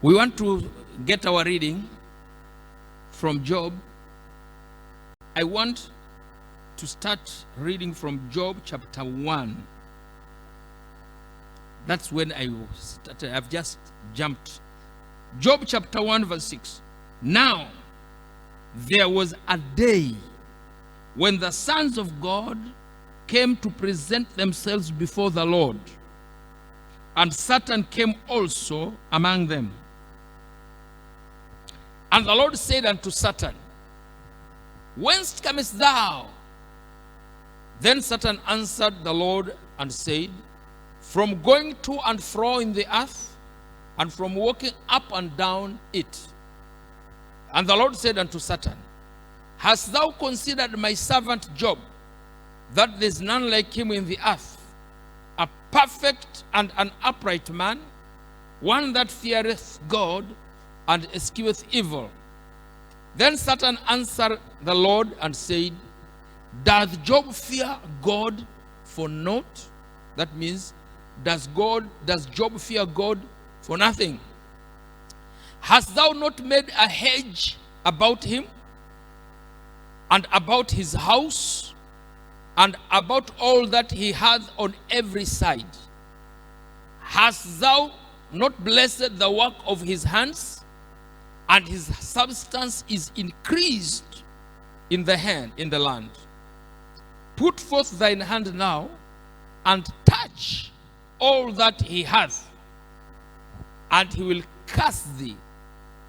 We want to get our reading from Job. I want to start reading from Job chapter 1. That's when I started. I've just jumped. Job chapter 1 verse 6. Now, there was a day when the sons of God came to present themselves before the Lord, and Satan came also among them. And the Lord said unto Satan, Whence comest thou? Then Satan answered the Lord and said, From going to and fro in the earth, and from walking up and down it. And the Lord said unto Satan, Hast thou considered my servant Job, that there is none like him in the earth, a perfect and an upright man, one that feareth God and escheweth evil? Then Satan answered the Lord and said, Doth Job fear God for naught? That means, does Job fear God for nothing? Hast thou not made a hedge about him, and about his house, and about all that he hath on every side? Hast thou not blessed the work of his hands? And his substance is increased in the land. Put forth thine hand now, and touch all that he hath, and he will cast thee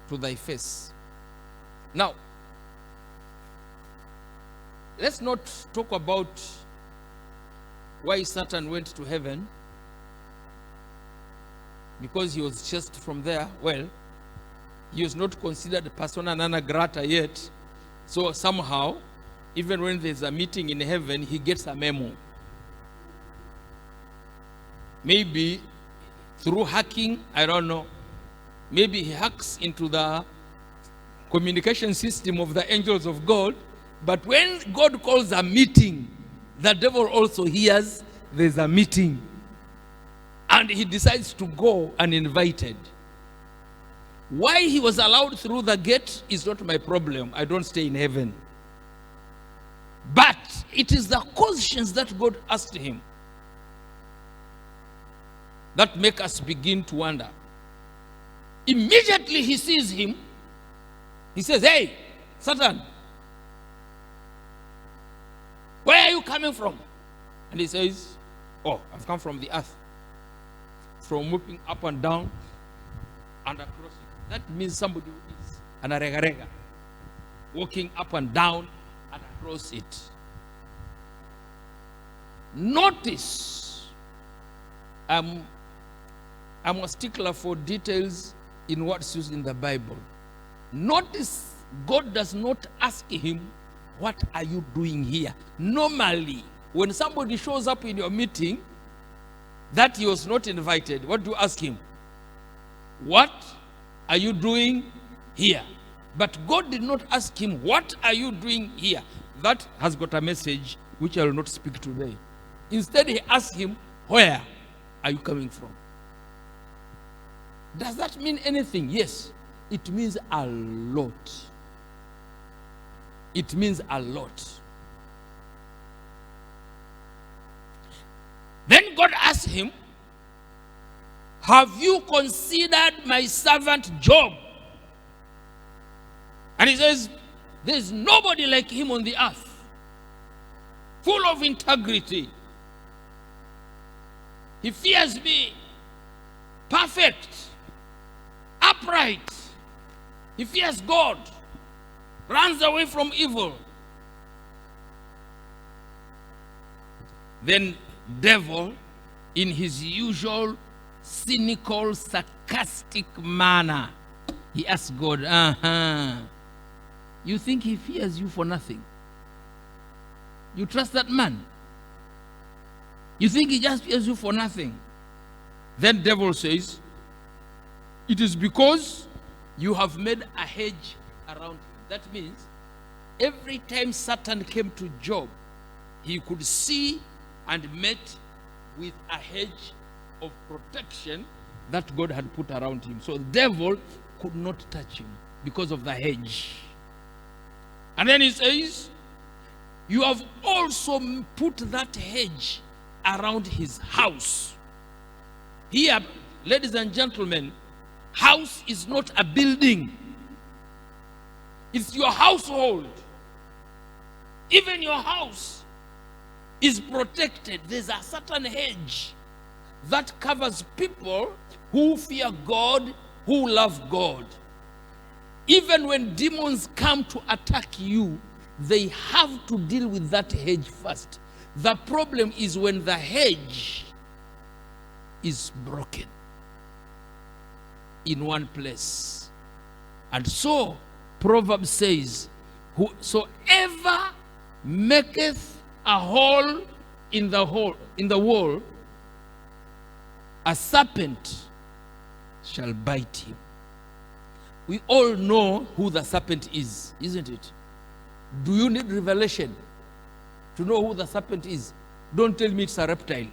to thy face. Now, let's not talk about why Satan went to heaven, because he was just from there. Well, he was not considered persona non grata yet. So somehow, even when there's a meeting in heaven, he gets a memo. Maybe through hacking, I don't know. Maybe he hacks into the communication system of the angels of God. But when God calls a meeting, the devil also hears there's a meeting. And he decides to go uninvited. Why he was allowed through the gate is not my problem. I don't stay in heaven. But it is the questions that God asked him that make us begin to wonder. Immediately he sees him. He says, Hey, Satan, where are you coming from? And he says, Oh, I've come from the earth. From moving up and down and across it. That means somebody who is an arega, walking up and down and across it. Notice, I'm a stickler for details in what's used in the Bible. Notice, God does not ask him, What are you doing here? Normally, when somebody shows up in your meeting that he was not invited, what do you ask him? What are you doing here? But God did not ask him, What are you doing here? That has got a message which I will not speak today. Instead, he asked him, Where are you coming from? Does that mean anything? Yes. It means a lot. It means a lot. Then God asked him, Have you considered my servant Job? And he says, There's nobody like him on the earth, full of integrity. He fears me, perfect, upright. He fears God, runs away from evil. Then devil, in his usual cynical, sarcastic manner, he asks God, You think he fears you for nothing? You trust that man? You think he just fears you for nothing? Then devil says, It is because you have made a hedge around him. That means every time Satan came to Job, he could see and met with a hedge of protection that God had put around him. So the devil could not touch him because of the hedge. And then he says, you have also put that hedge around his house. Here, ladies and gentlemen, house is not a building. It's your household. Even your house is protected. There's a certain hedge that covers people who fear God, who love God. Even when demons come to attack you, they have to deal with that hedge first. The problem is when the hedge is broken in one place. And so, Proverbs says, whosoever maketh a hole in the wall, a serpent shall bite him. We all know who the serpent is, isn't it? Do you need revelation to know who the serpent is? Don't tell me it's a reptile.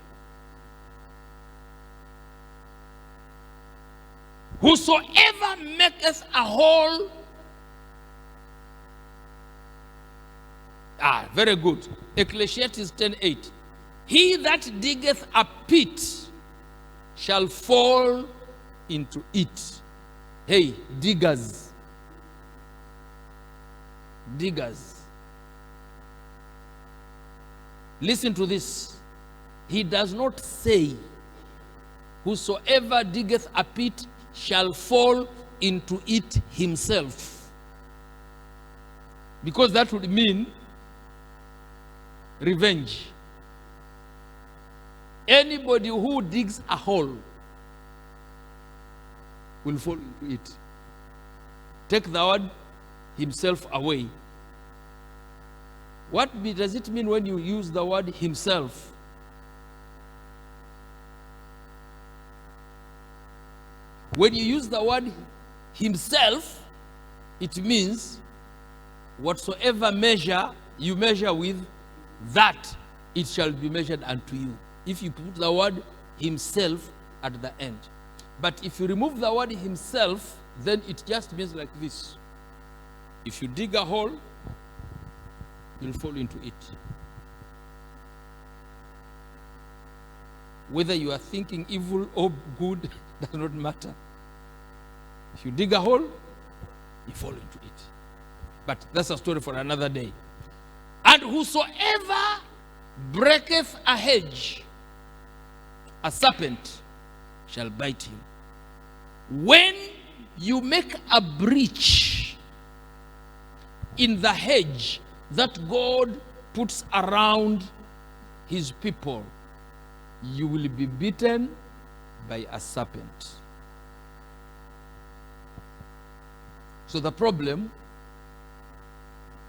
Whosoever maketh a hole. Very good. Ecclesiastes 10:8. He that diggeth a pit shall fall into it. Hey, diggers. Diggers. Listen to this. He does not say, whosoever diggeth a pit shall fall into it himself. Because that would mean revenge. Anybody who digs a hole will fall into it. Take the word himself away. What does it mean when you use the word himself? When you use the word himself, it means whatsoever measure you measure with, that it shall be measured unto you. If you put the word himself at the end. But if you remove the word himself, then it just means like this. If you dig a hole, you'll fall into it. Whether you are thinking evil or good does not matter. If you dig a hole, you fall into it. But that's a story for another day. And whosoever breaketh a hedge, a serpent shall bite him. When you make a breach in the hedge that God puts around his people, you will be bitten by a serpent. So the problem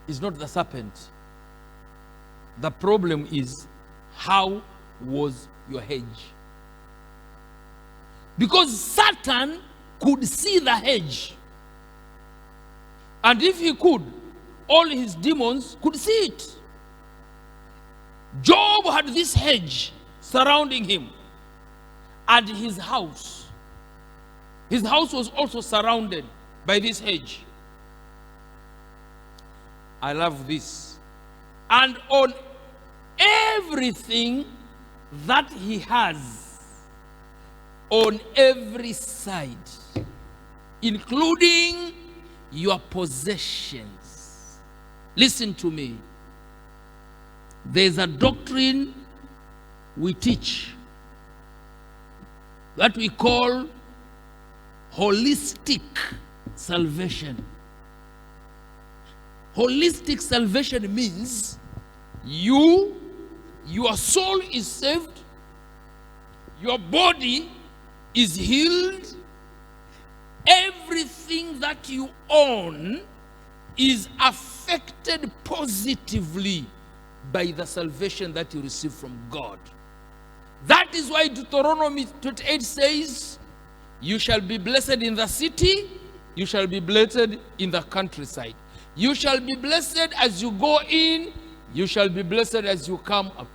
is not the serpent. The problem is, how was your hedge? Because Satan could see the hedge. And if he could, all his demons could see it. Job had this hedge surrounding him. And his house. His house was also surrounded by this hedge. I love this. And on everything that he has, on every side, including your possessions. Listen to me. There's a doctrine we teach that we call holistic salvation. Holistic salvation means your soul is saved, your body is healed, everything that you own is affected positively by the salvation that you receive from God. That is why Deuteronomy 28 says, you shall be blessed in the city, you shall be blessed in the countryside. You shall be blessed as you go in, you shall be blessed as you come out.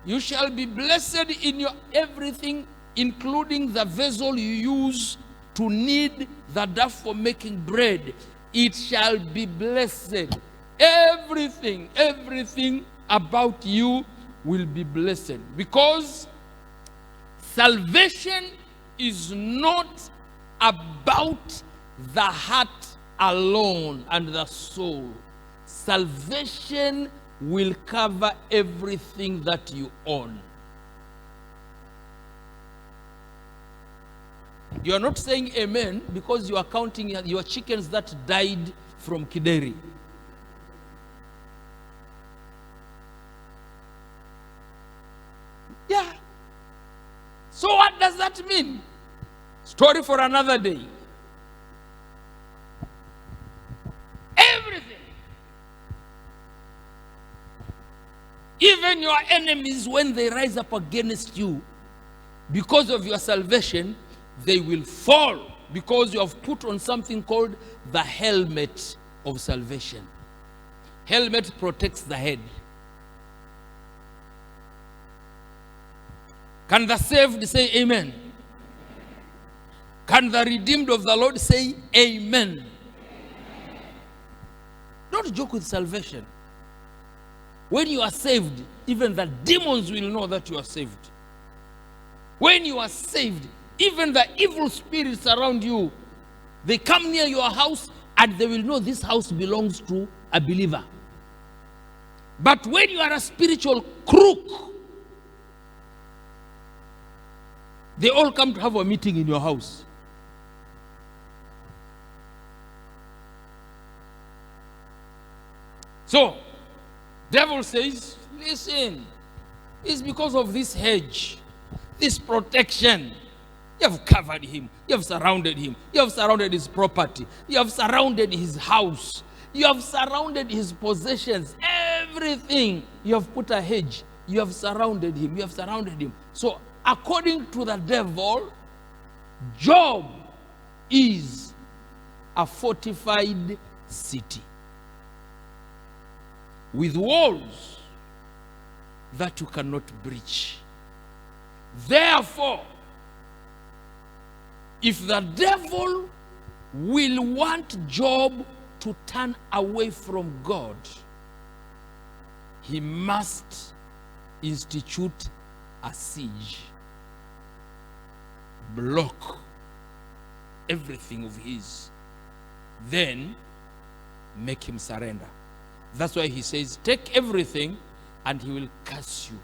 You shall be blessed in your everything including the vessel you use to knead the dough for making bread, it shall be blessed. Everything about you will be blessed, because salvation is not about the heart alone and the soul. Salvation will cover everything that you own. You are not saying amen because you are counting your chickens that died from Kideri. Yeah. So what does that mean? Story for another day. Everything. Even your enemies, when they rise up against you, because of your salvation, they will fall, because you have put on something called the helmet of salvation. Helmet protects the head. Can the saved say amen? Can the redeemed of the Lord say amen? Don't joke with salvation. When you are saved, even the demons will know that you are saved. When you are saved, even the evil spirits around you, they come near your house and they will know this house belongs to a believer. But when you are a spiritual crook, they all come to have a meeting in your house. So, devil says, listen, it's because of this hedge, this protection. You have covered him. You have surrounded him. You have surrounded his property. You have surrounded his house. You have surrounded his possessions. Everything. You have put a hedge. You have surrounded him. You have surrounded him. So, according to the devil, Job is a fortified city with walls that you cannot breach. Therefore, if the devil will want Job to turn away from God, he must institute a siege, block everything of his, then make him surrender. That's why he says, take everything and he will curse you.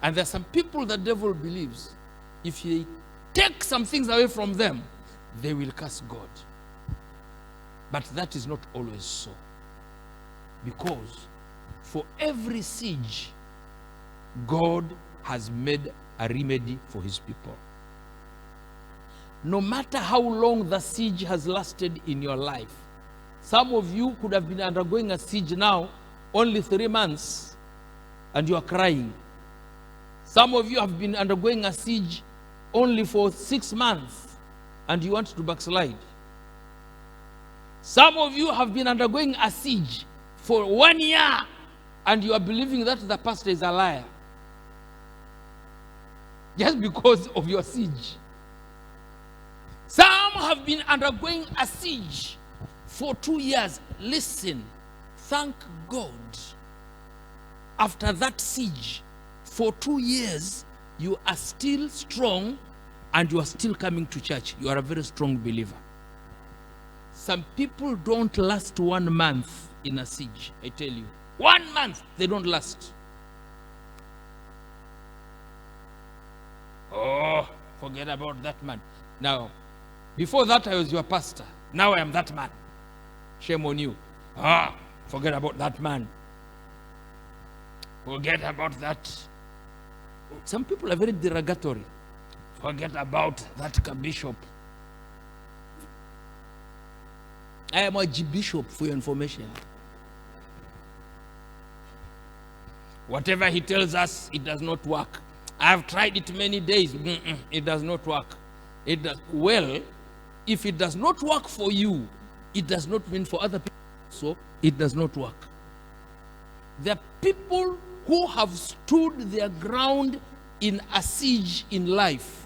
And there are some people the devil believes, if he take some things away from them, they will curse God. But that is not always so. Because for every siege, God has made a remedy for his people. No matter how long the siege has lasted in your life, some of you could have been undergoing a siege now only 3 months and you are crying. Some of you have been undergoing a siege only for 6 months and you want to backslide. Some of you have been undergoing a siege for 1 year and you are believing that the pastor is a liar just because of your siege. Some have been undergoing a siege for 2 years. Listen, thank God. After that siege, for 2 years, you are still strong and you are still coming to church. You are a very strong believer. Some people don't last 1 month in a siege, I tell you. 1 month, they don't last. Oh, forget about that man. Now, before that I was your pastor. Now I am that man. Shame on you. Forget about that man. Forget about that. Some people are very derogatory. Forget about that bishop. I am a G-bishop for your information. Whatever he tells us, it does not work. I have tried it many days. It does not work. Well, if it does not work for you, it does not mean for other people. So it does not work. There are people who have stood their ground in a siege in life.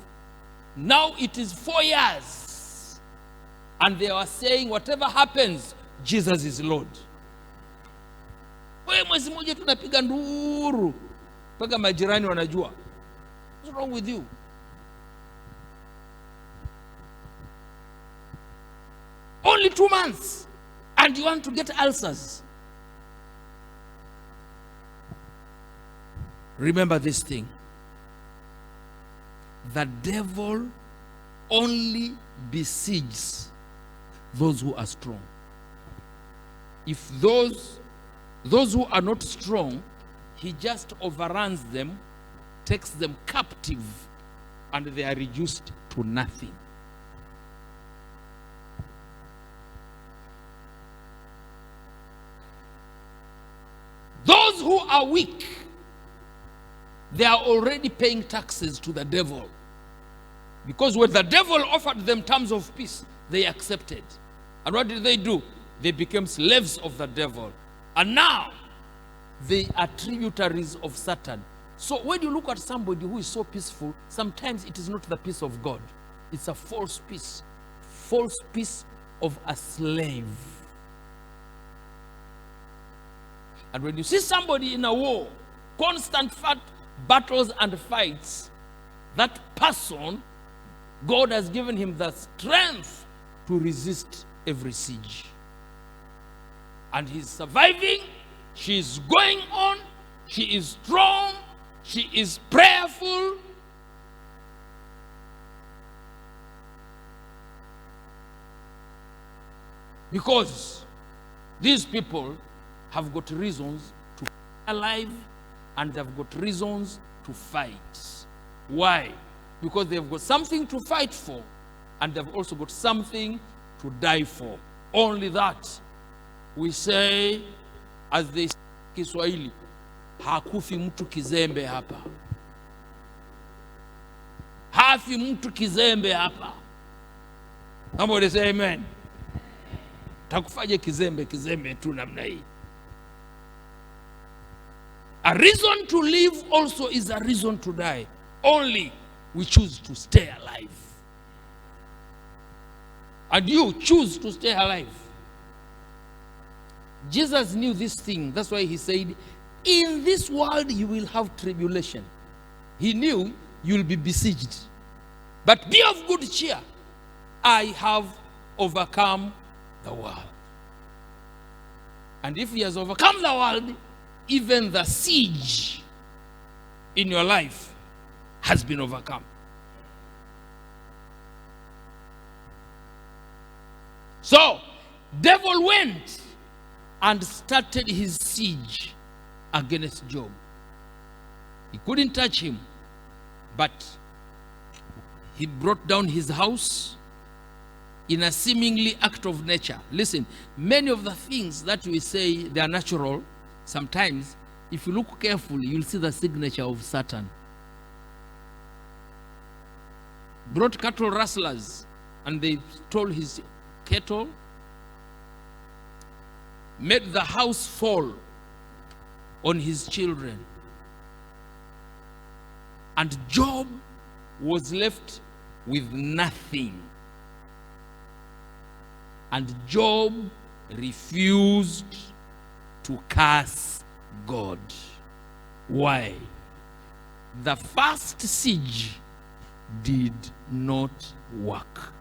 Now it is 4 years. And they are saying, whatever happens, Jesus is Lord. Wewe mwezi mmoja tunapiga nduru mpaka majirani wanajua. What's wrong with you? Only 2 months and you want to get ulcers. Remember this thing. The devil only besieges those who are strong. If those who are not strong, he just overruns them, takes them captive, and they are reduced to nothing. Those who are weak, they are already paying taxes to the devil. Because when the devil offered them terms of peace, they accepted. And what did they do? They became slaves of the devil. And now, they are tributaries of Satan. So when you look at somebody who is so peaceful, sometimes it is not the peace of God. It's a false peace of a slave. And when you see somebody in a war, constant battles and fights, that person, God has given him the strength to resist every siege. And he's surviving, she's going on, she is strong, she is prayerful. Because these people have got reasons to be alive and they've got reasons to fight. Why? Because they've got something to fight for and they've also got something to die for. Only that. We say, as they say Kiswahili, hakufi mtu kizembe hapa. Hafi mtu kizembe hapa. Somebody say amen. Takufaje kizembe tu namna hii. A reason to live also is a reason to die. Only we choose to stay alive. And you choose to stay alive. Jesus knew this thing. That's why he said, in this world you will have tribulation. He knew you will be besieged. But be of good cheer. I have overcome the world. And if he has overcome the world, even the siege in your life has been overcome. So, devil went and started his siege against Job. He couldn't touch him, but he brought down his house in a seemingly act of nature. Listen, many of the things that we say they are natural, sometimes, if you look carefully, you'll see the signature of Satan. Brought cattle rustlers, and they stole his cattle, made the house fall on his children. And Job was left with nothing. And Job refused to curse God. Why? The first siege did not work.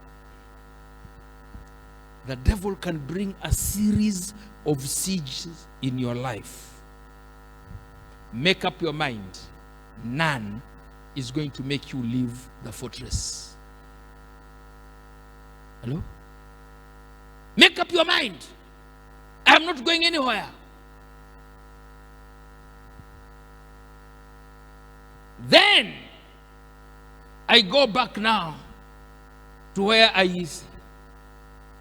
The devil can bring a series of sieges in your life. Make up your mind. None is going to make you leave the fortress. Hello? Make up your mind. I am not going anywhere. Then I go back now to where I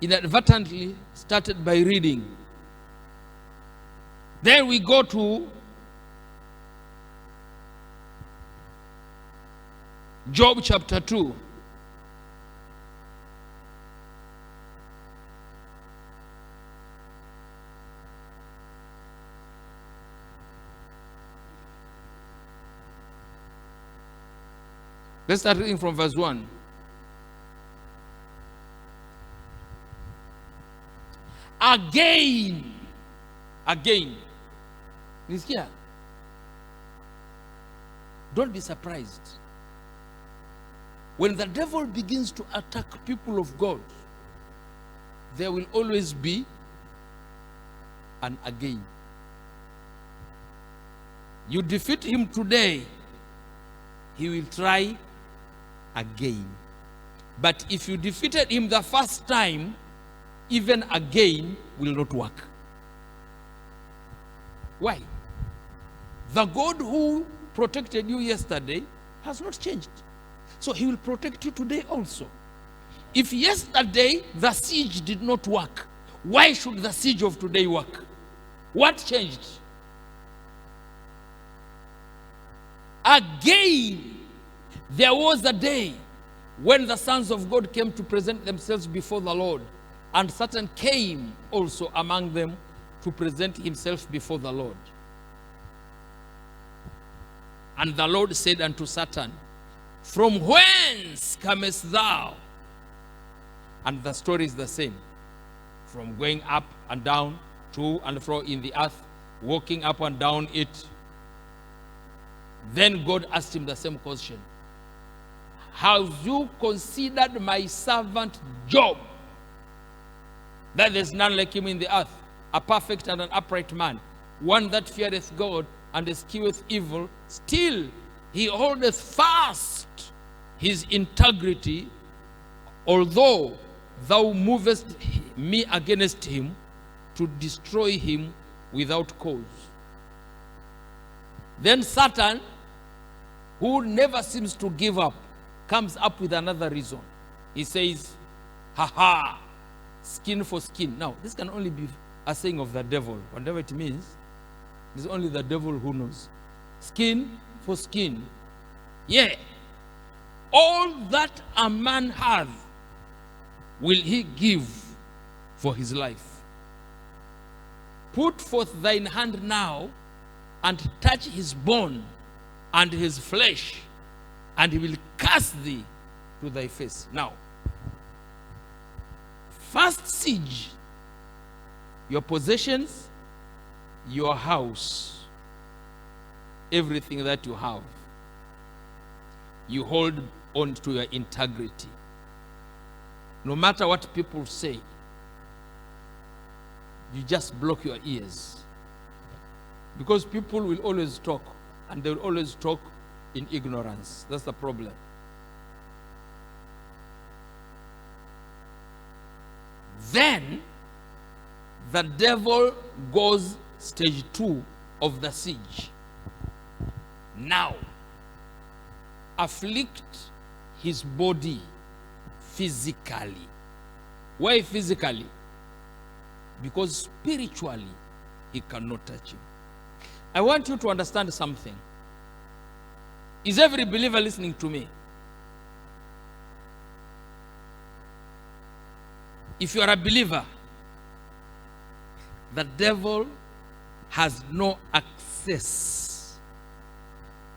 inadvertently started by reading. Then we go to Job chapter 2. Let's start reading from verse 1. Again. Is here. Don't be surprised. When the devil begins to attack people of God, there will always be an again. You defeat him today, he will try again. But if you defeated him the first time, even again will not work. Why? The God who protected you yesterday has not changed. So he will protect you today also. If yesterday the siege did not work, why should the siege of today work? What changed? Again, there was a day when the sons of God came to present themselves before the Lord, and Satan came also among them to present himself before the Lord. And the Lord said unto Satan, from whence comest thou? And the story is the same. From going up and down, to and fro in the earth, walking up and down it. Then God asked him the same question. Have you considered my servant Job? That there's none like him in the earth, a perfect and an upright man, one that feareth God and escheweth evil. Still he holdeth fast his integrity, although thou movest me against him to destroy him without cause. Then Satan, who never seems to give up, comes up with another reason. He says, skin for skin. Now, this can only be a saying of the devil. Whatever it means, it's only the devil who knows. Skin for skin. Yeah. All that a man hath will he give for his life. Put forth thine hand now and touch his bone and his flesh, and he will cast thee to thy face. Now, first siege, your possessions, your house, everything that you have, you hold on to your integrity. No matter what people say, you just block your ears. Because people will always talk, and they will always talk in ignorance. That's the problem. Then the devil goes stage 2 of the siege. Now, afflict his body physically. Why physically? Because spiritually he cannot touch him. I want you to understand something. Is every believer listening to me? If you are a believer, the devil has no access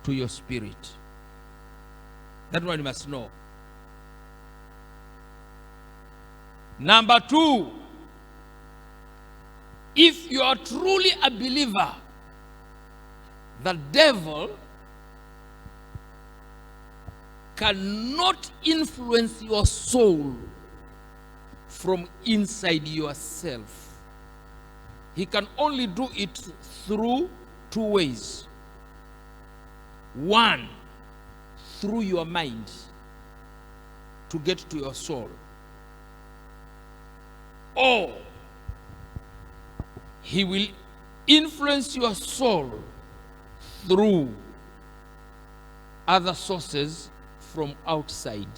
to your spirit. That one you must know. Number 2, if you are truly a believer, the devil cannot influence your soul from inside yourself. He can only do it through 2 ways. 1, through your mind to get to your soul. Or he will influence your soul through other sources from outside,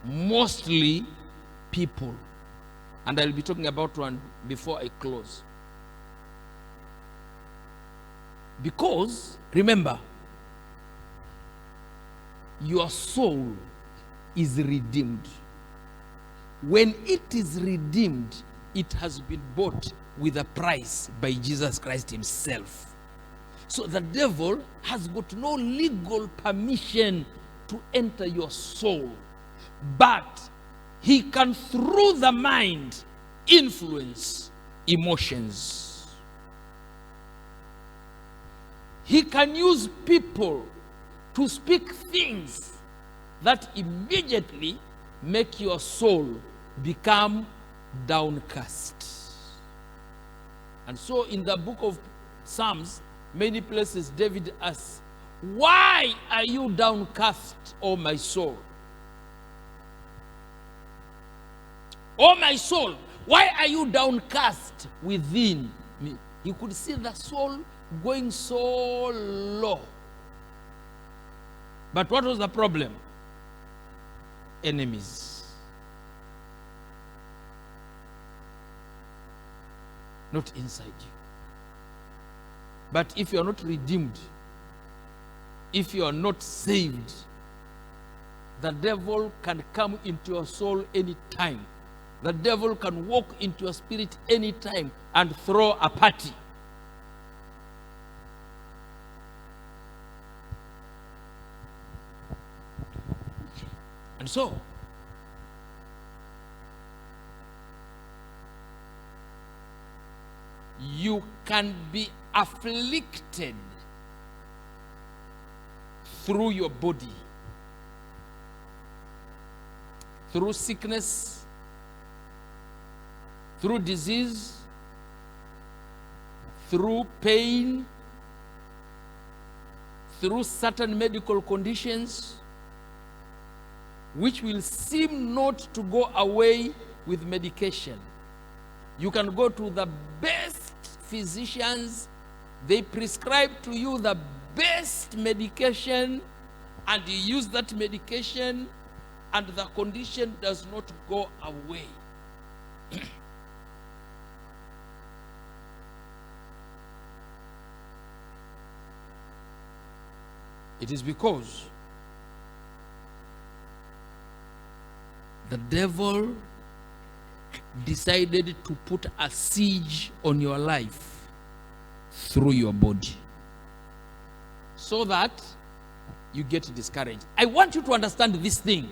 mostly people. And I'll be talking about one before I close. Because, remember, your soul is redeemed. When it is redeemed, it has been bought with a price by Jesus Christ himself. So the devil has got no legal permission to enter your soul, but he can, through the mind, influence emotions. He can use people to speak things that immediately make your soul become downcast. And so in the book of Psalms, many places David asks, "Why are you downcast, O my soul? O my soul, why are you downcast within me?" He could see the soul going so low. But what was the problem? Enemies. Not inside you. But if you are not redeemed, if you are not saved, the devil can come into your soul anytime. The devil can walk into your spirit anytime and throw a party. And so, you can be afflicted through your body, through sickness, through disease, through pain, through certain medical conditions, which will seem not to go away with medication. You can go to the best physicians, they prescribe to you the best medication, and you use that medication, and the condition does not go away. It is because the devil decided to put a siege on your life through your body so that you get discouraged. I want you to understand this thing.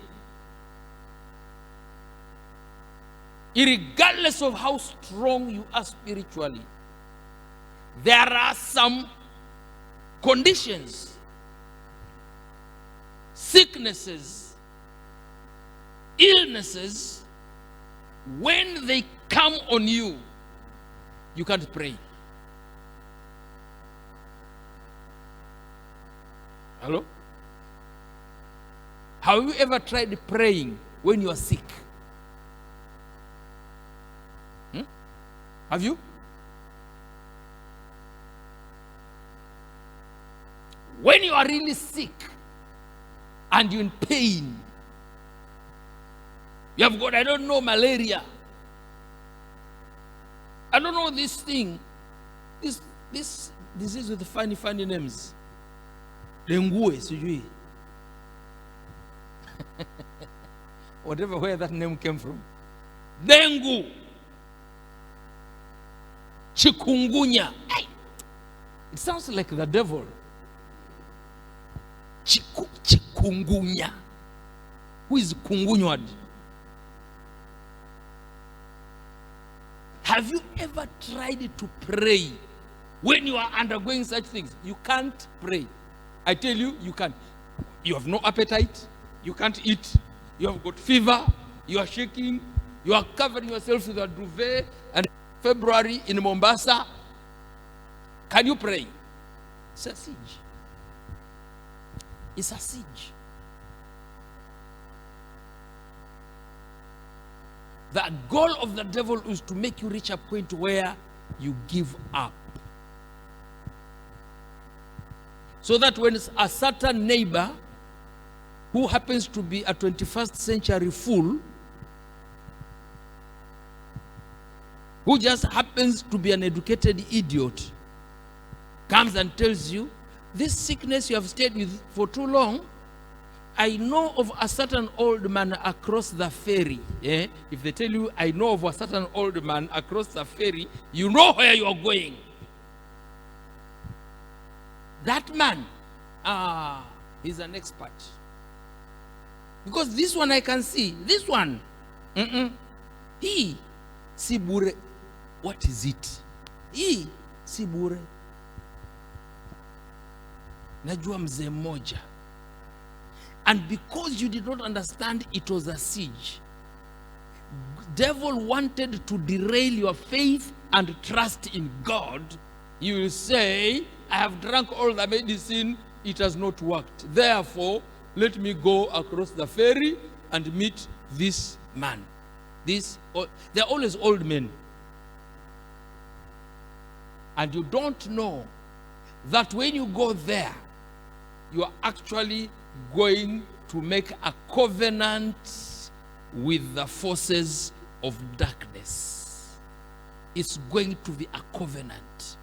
Irregardless of how strong you are spiritually, there are some conditions, sicknesses, illnesses, when they come on you, you can't pray. Hello? Have you ever tried praying when you are sick? Have you? When you are really sick and you're in pain, you have got, I don't know, malaria. I don't know this thing. This disease with funny names. Dengue, sijui. Whatever, where that name came from. Dengue. Chikungunya. Hey. It sounds like the devil. Chikungunya. Who is kungunywad? Have you ever tried to pray when you are undergoing such things? You can't pray. I tell you, you can't. You have no appetite. You can't eat. You have got fever. You are shaking. You are covering yourself with a duvet. And February in Mombasa, can you pray? It's a siege. It's a siege. The goal of the devil is to make you reach a point where you give up. So that when a certain neighbor who happens to be a 21st century fool, who just happens to be an educated idiot, comes and tells you, this sickness you have stayed with for too long, I know of a certain old man across the ferry. Yeah? If they tell you, I know of a certain old man across the ferry, you know where you are going. That man, he's an expert. Because this one I can see. This one. Hii si bure. What is it? Hii si bure. Najua mzee mmoja. And because you did not understand it was a siege, devil wanted to derail your faith and trust in God. You will say, I have drunk all the medicine, it has not worked. Therefore, let me go across the ferry and meet this man. They're always old men. And you don't know that when you go there, you are actually going to make a covenant with the forces of darkness. It's going to be a covenant.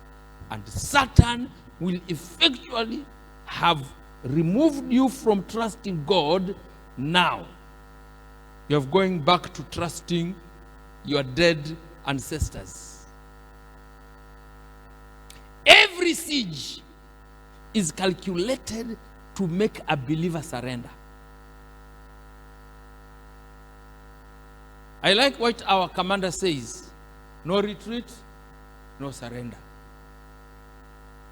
And Satan will effectually have removed you from trusting God. Now you're going back to trusting your dead ancestors. Every siege is calculated to make a believer surrender. I like what our commander says: no retreat, no surrender.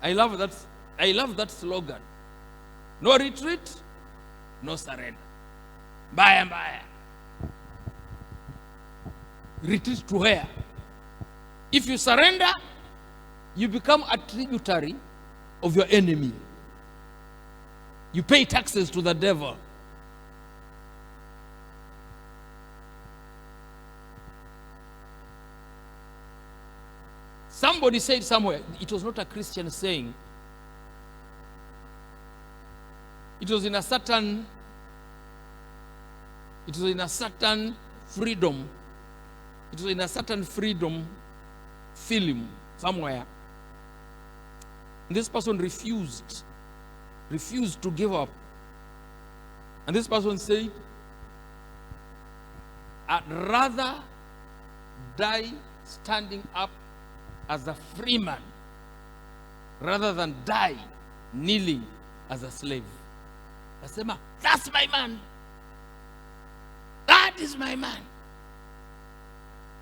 I love that slogan. No retreat, no surrender. Mbaya mbaya. Retreat to where? If you surrender, you become a tributary of your enemy. You pay taxes to the devil. Somebody said somewhere, it was not a Christian saying, it was in a certain freedom. It was in a certain freedom film somewhere. And this person refused to give up. And this person said, I'd rather die standing up as a free man rather than die kneeling as a slave. Nasema, that's my man. That is my man.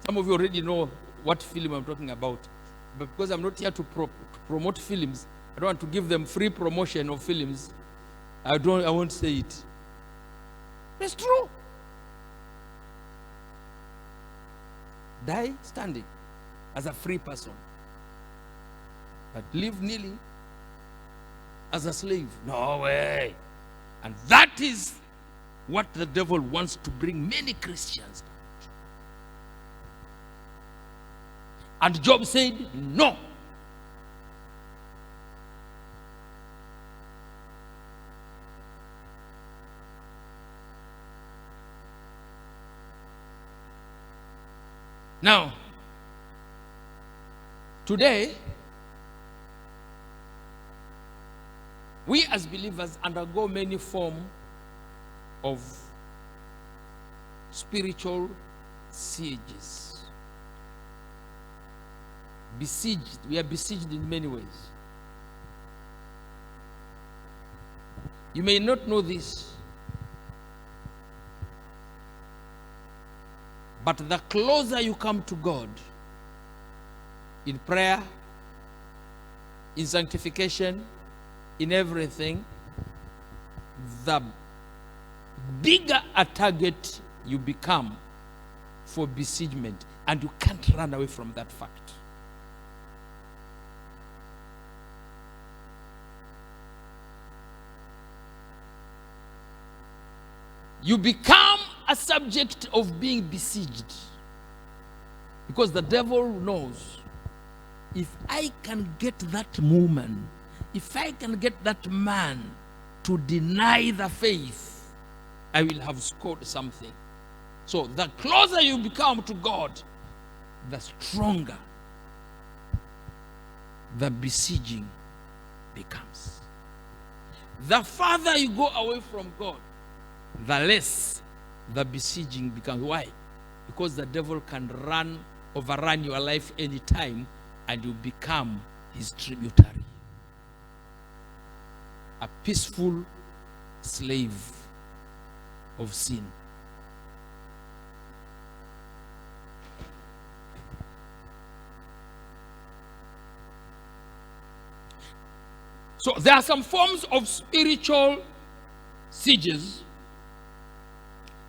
Some of you already know what film I'm talking about. But because I'm not here to promote films, I don't want to give them free promotion of films. I won't say it. It's true. Die standing as a free person, but live kneeling as a slave. No way. And that is what the devil wants to bring many Christians down. And Job said, no. Now, today, we as believers undergo many forms of spiritual sieges. Besieged. We are besieged in many ways. You may not know this, but the closer you come to God in prayer, in sanctification, in everything, the bigger a target you become for besiegement, and you can't run away from that fact. You become a subject of being besieged, because the devil knows, if I can get that woman, if I can get that man to deny the faith, I will have scored something. So the closer you become to God, the stronger the besieging becomes. The farther you go away from God, the less the besieging becomes. Why? Because the devil can overrun your life anytime, and you become his tributary. A peaceful slave of sin. So there are some forms of spiritual sieges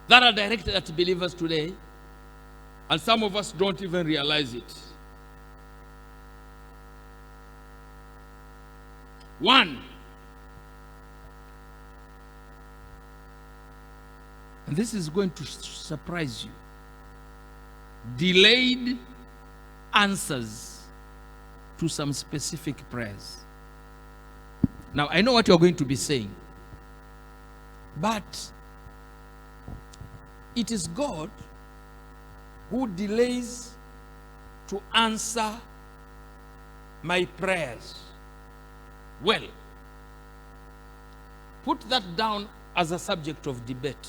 that are directed at believers today, and some of us don't even realize it. One, and this is going to surprise you, delayed answers to some specific prayers. Now, I know what you're going to be saying, but it is God who delays to answer my prayers. Well, put that down as a subject of debate.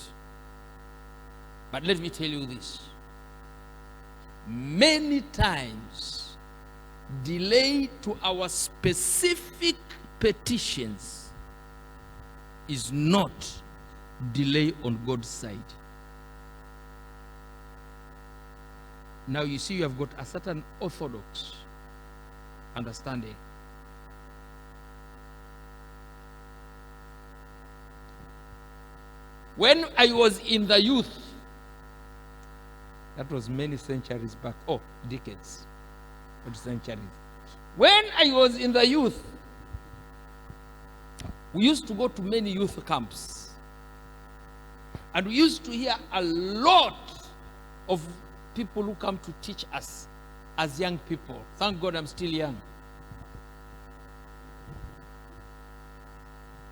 But let me tell you this. Many times, delay to our specific petitions is not delay on God's side. Now you see, you have got a certain orthodox understanding. When I was in the youth, that was many centuries back, decades, not centuries. When I was in the youth, we used to go to many youth camps. And we used to hear a lot of people who come to teach us as young people. Thank God I'm still young.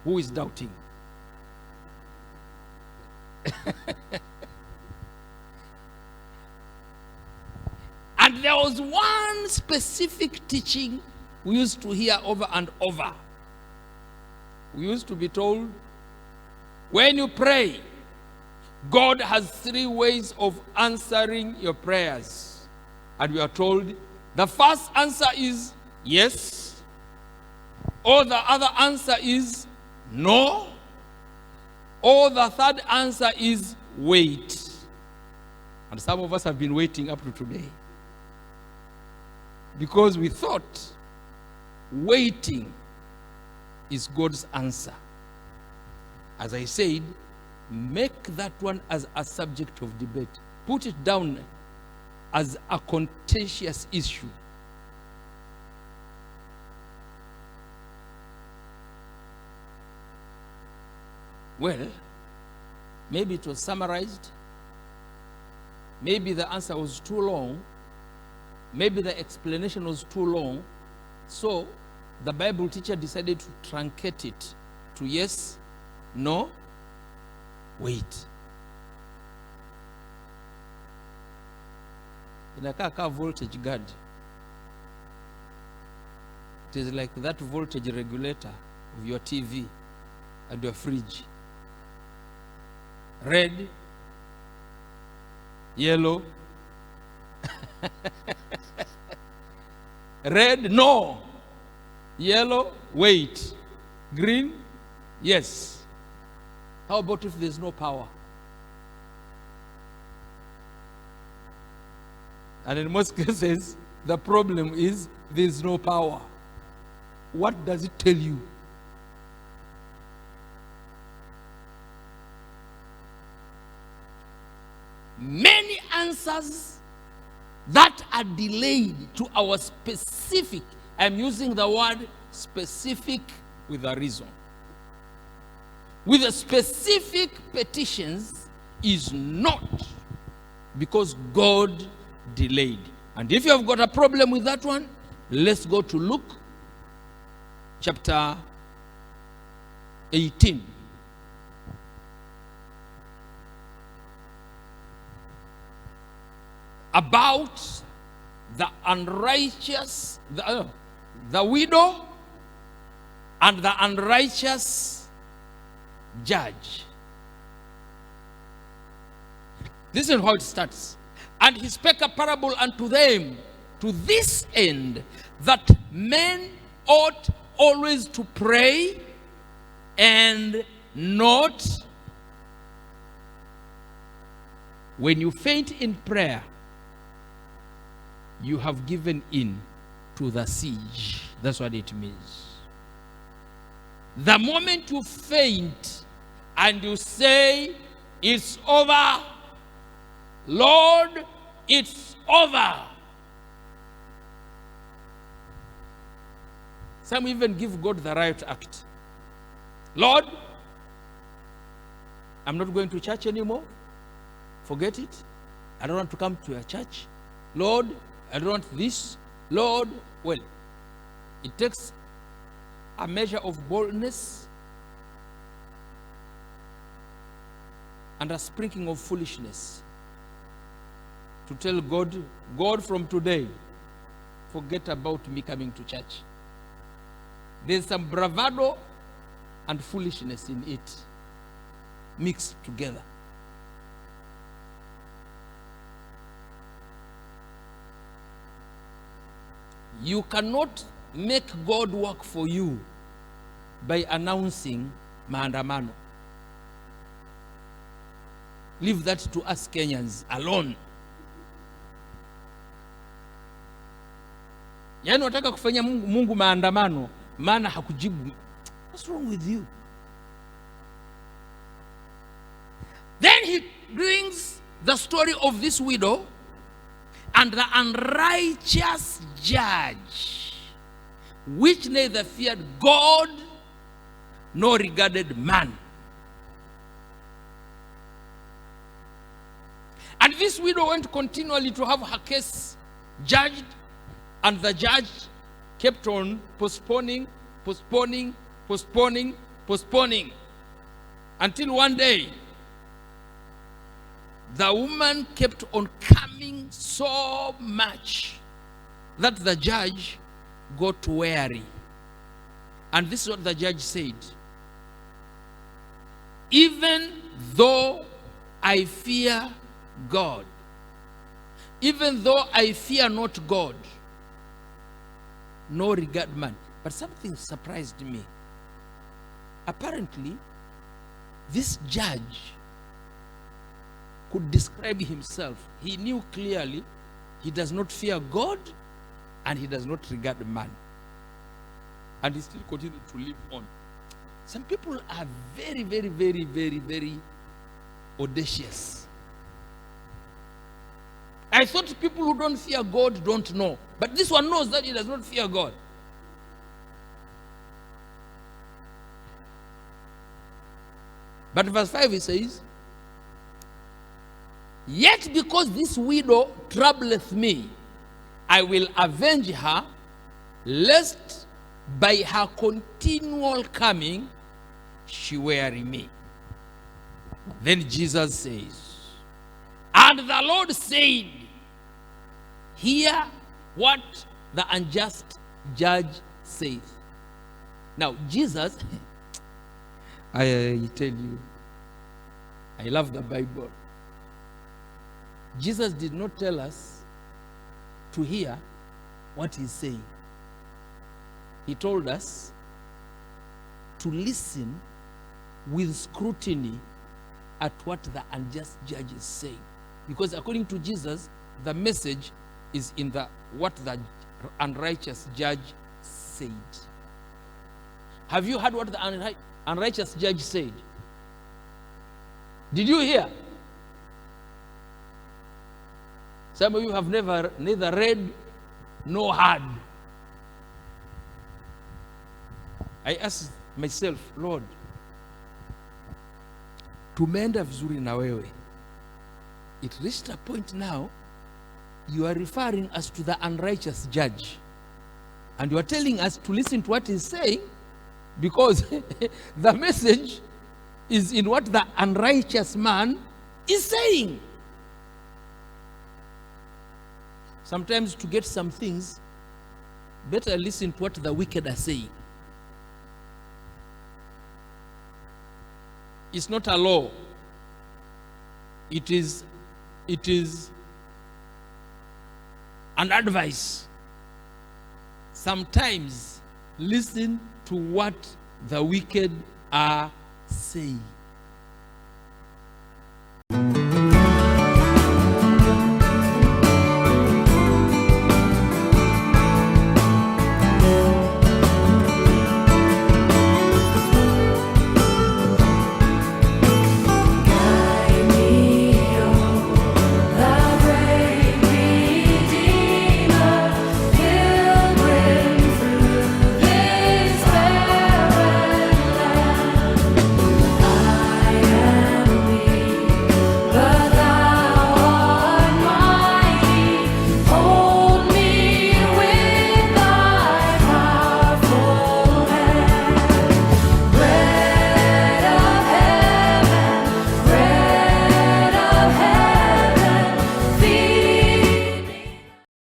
Who is doubting? And there was one specific teaching we used to hear over and over. We used to be told, when you pray, God has 3 ways of answering your prayers. And we are told, the first answer is yes, or the other answer is no, or the third answer is wait. And some of us have been waiting up to today, because we thought waiting is God's answer. As I said, make that one as a subject of debate. Put it down as a contentious issue. Well, maybe it was summarized. Maybe the answer was too long. Maybe the explanation was too long. So the Bible teacher decided to truncate it to yes, no, wait. Inakaa ka voltage guard. It is like that voltage regulator of your TV and your fridge. Red, yellow, red, no. Yellow, wait. Green, yes. How about if there's no power? And in most cases, the problem is there's no power. What does it tell you? Many answers that are delayed to our specific, I'm using the word specific with a reason, with the specific petitions is not because God delayed. And if you have got a problem with that one, let's go to Luke chapter 18. About the unrighteous, the widow and the unrighteous judge. Listen how it starts. And he spake a parable unto them to this end, that men ought always to pray and not When you faint in prayer, you have given in to the siege. That's what it means. The moment you faint and you say, it's over, Lord, it's over. Some even give God the riot act. Lord, I'm not going to church anymore. Forget it. I don't want to come to your church. Lord, I don't want this. Lord, well, it takes a measure of boldness and a sprinkling of foolishness to tell God, God, from today, forget about me coming to church. There's some bravado and foolishness in it mixed together. You cannot make God work for you by announcing maandamano. Leave that to us Kenyans alone. Yaani wataka kufanya Mungu maandamano, maana hakujibu. What's wrong with you? Then he brings the story of this widow and the unrighteous judge, which neither feared God nor regarded man. And this widow went continually to have her case judged, and the judge kept on postponing, until one day the woman kept on coming so much that the judge got weary. And this is what the judge said: even though I fear God, even though I fear not God, nor regard man. But something surprised me. Apparently, this judge could describe himself. He knew clearly he does not fear God and he does not regard man. And he still continued to live on. Some people are very, very, very, very, very audacious. I thought people who don't fear God don't know. But this one knows that he does not fear God. But verse 5 he says, yet because this widow troubleth me, I will avenge her, lest by her continual coming she weary me. Then Jesus says, and the Lord said, hear what the unjust judge saith. Now Jesus, I tell you, I love the Bible. Jesus did not tell us to hear what he's saying. He told us to listen with scrutiny at what the unjust judge is saying. Because according to Jesus, the message is in what the unrighteous judge said. Have you heard what the unrighteous judge said? Did you hear? Some of you have neither read nor heard. I asked myself, Lord, tumeenda vizuri na wewe. It reached a point now, you are referring us to the unrighteous judge. And you are telling us to listen to what he's saying, because the message is in what the unrighteous man is saying. Sometimes to get some things, better listen to what the wicked are saying. It's not a law. It is an advice. Sometimes listen to what the wicked are saying.